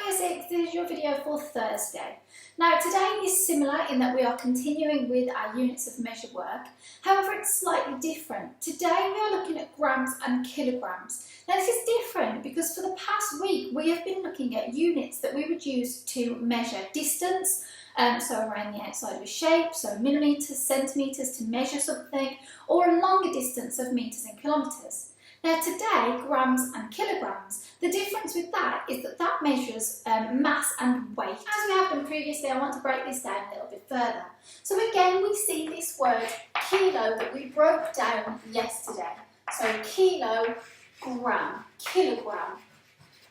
Year 6, this is your video for Thursday. Now today is similar in that we are continuing with our units of measure work, however it's slightly different. Today we are looking at grams and kilograms. Now this is different because for the past week we have been looking at units that we would use to measure distance, so around the outside of a shape, so millimetres, centimetres to measure something, or a longer distance of metres and kilometres. Now today, grams and kilograms, the difference with that is that that measures mass and weight. As we have done previously, I want to break this down a little bit further. So again, we see this word kilo that we broke down yesterday. So kilogram, kilogram.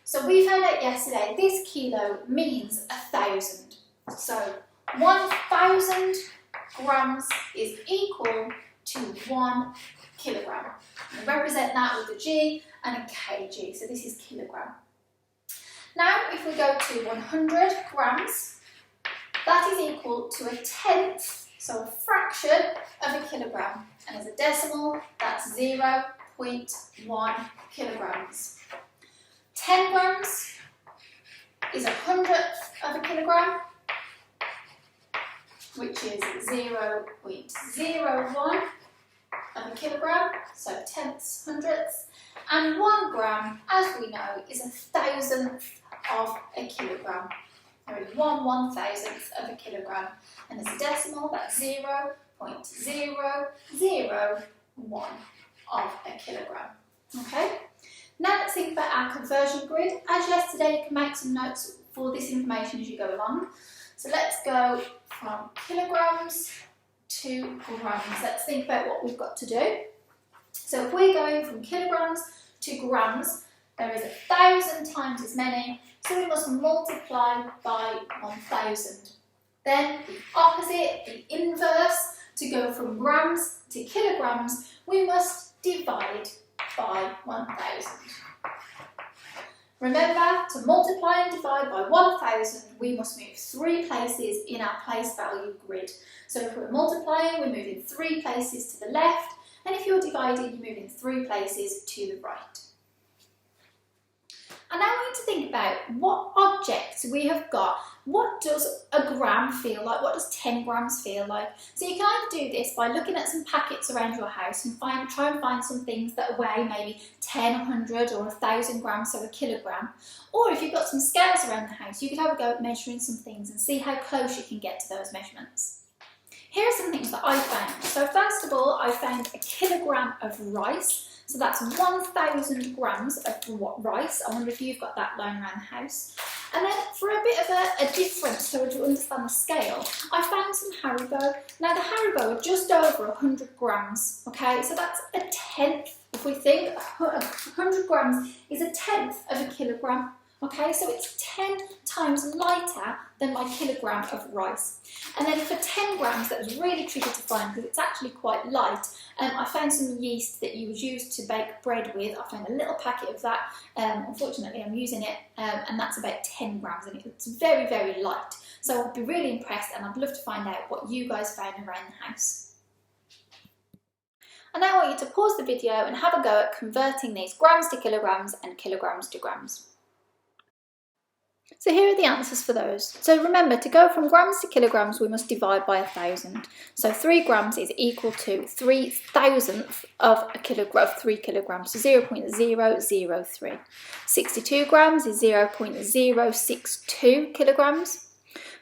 So we found out yesterday this kilo means 1,000. So 1,000 grams is equal to 1 kilogram. We represent that with a G and a kg, so this is kilogram. Now if we go to 100 grams, that is equal to a tenth, so a fraction of a kilogram. And as a decimal, that's 0.1 kilograms. 10 grams is a hundredth of a kilogram, which is 0.01 of a kilogram, so tenths, hundredths, and 1 gram, as we know, is 1,000th of a kilogram. There is 1/1000th of a kilogram, and as a decimal, that's 0.0001 of a kilogram. Okay. Now let's think about our conversion grid. As yesterday, you can make some notes for this information as you go along. So let's go from kilograms to grams. Let's think about what we've got to do. So if we're going from kilograms to grams, there is 1,000 times as many, so we must multiply by 1,000. Then the opposite, the inverse, to go from grams to kilograms, we must divide by 1,000. Remember, to multiply and divide by 1,000, we must move 3 places in our place value grid. So if we're multiplying, we're moving 3 places to the left, and if you're dividing, you're moving 3 places to the right. And now we need to think about what objects we have got. What does a gram feel like? What does 10 grams feel like? So you can either do this by looking at some packets around your house and try and find some things that weigh maybe 10, 100 or 1,000 grams, so a kilogram. Or if you've got some scales around the house, you could have a go at measuring some things and see how close you can get to those measurements. Here are some things that I found. So first of all, I found a kilogram of rice. So that's 1,000 grams of rice. I wonder if you've got that lying around the house. And then for a bit of a difference, so to understand the scale, I found some Haribo. Now the Haribo are just over 100 grams, okay? So that's a tenth, if we think, 100 grams is a tenth of a kilogram. Okay, so it's 10 times lighter than my kilogram of rice. And then for 10 grams, that was really tricky to find because it's actually quite light. I found some yeast that you would use to bake bread with. I found a little packet of that. Unfortunately, I'm using it, and that's about 10 grams, and it's very, very light. So I'd be really impressed, and I'd love to find out what you guys found around the house. And now I want you to pause the video and have a go at converting these grams to kilograms and kilograms to grams. So here are the answers for those. So remember, to go from grams to kilograms, we must divide by 1,000. So 3 grams is equal to 3,000th of a kilogram of 3 kilograms, so 0.003. 62 grams is 0.062 kilograms.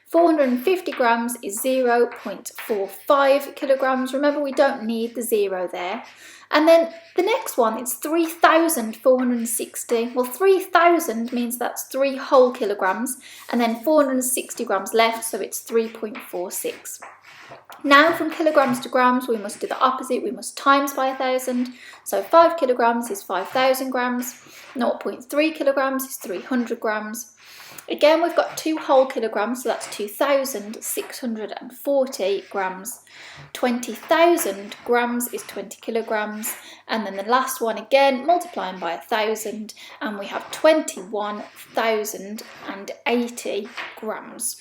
450 grams is 0.45 kilograms. Remember, we don't need the 0 there. And then the next one is 3,460. Well, 3,000 means that's 3 whole kilograms, and then 460 grams left, so it's 3.46. Now from kilograms to grams, we must do the opposite. We must times by 1,000. So 5 kilograms is 5,000 grams. 0.3 kilograms is 300 grams. Again, we've got 2 whole kilograms, so that's 2,640 grams. 20,000 grams is 20 kilograms. And then the last one again, multiplying by 1,000, and we have 21,080 grams.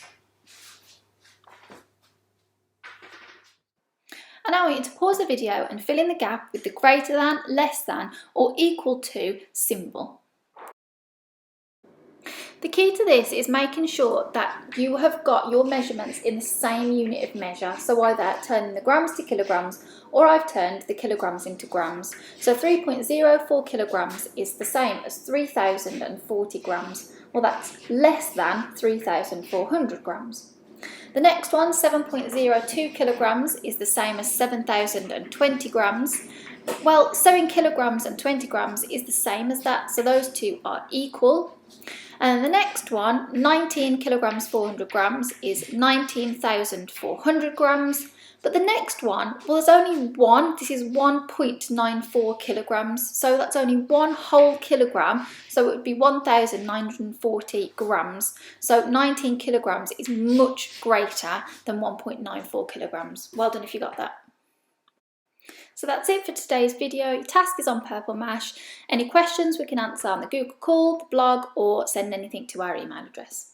And now I want you to pause the video and fill in the gap with the greater than, less than, or equal to symbol. The key to this is making sure that you have got your measurements in the same unit of measure. So either turning the grams to kilograms, or I've turned the kilograms into grams. So 3.04 kilograms is the same as 3,040 grams. Well, that's less than 3,400 grams. The next one, 7.02 kilograms, is the same as 7,020 grams. Well, 7 kilograms and 20 grams is the same as that, so those two are equal. And the next one, 19 kilograms 400 grams, is 19,400 grams. But the next one, well, there's only one. This is 1.94 kilograms, so that's only one whole kilogram, so it would be 1,940 grams. So 19 kilograms is much greater than 1.94 kilograms. Well done if you got that. So that's it for today's video. Your task is on Purple Mash. Any questions we can answer on the Google call, the blog, or send anything to our email address.